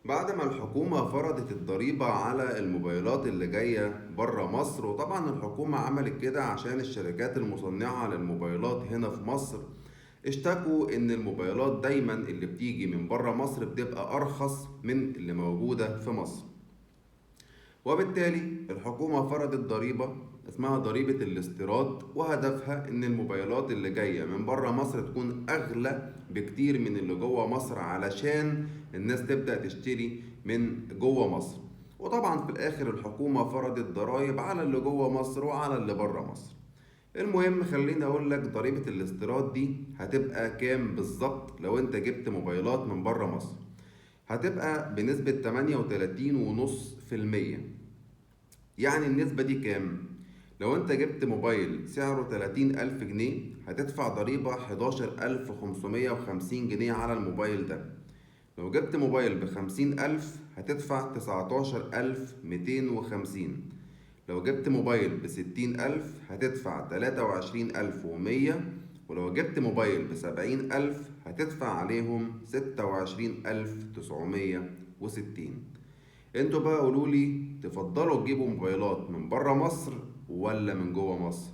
بعد ما الحكومة فرضت الضريبة على الموبايلات اللي جاية بره مصر، وطبعا الحكومة عملت كده عشان الشركات المصنعة للموبايلات هنا في مصر اشتكوا ان الموبايلات دايما اللي بتيجي من بره مصر بتبقى ارخص من اللي موجودة في مصر. وبالتالي الحكومة فرضت ضريبة اسمها ضريبة الاستيراد، وهدفها ان الموبايلات اللي جاية من بره مصر تكون اغلى بكتير من اللي جوه مصر، علشان الناس تبدأ تشتري من جوه مصر. وطبعا في الاخر الحكومة فرضت ضرائب على اللي جوه مصر وعلى اللي بره مصر. المهم خليني اقول لك ضريبة الاستيراد دي هتبقى كام بالظبط لو انت جبت موبايلات من بره مصر. هتبقى بنسبة 38.5%. يعني النسبة دي كام؟ لو انت جبت موبايل سعره 30,000 جنيه هتدفع ضريبة 11,550 جنيه على الموبايل ده. لو جبت موبايل ب50,000 هتدفع 19,250. لو جبت موبايل ب60,000 هتدفع 23,100. ولو جبت موبايل ب70,000 هتدفع عليهم 26,960. انتوا بقى قولولي تفضلوا تجيبوا موبايلات من برا مصر ولا من جوا مصر؟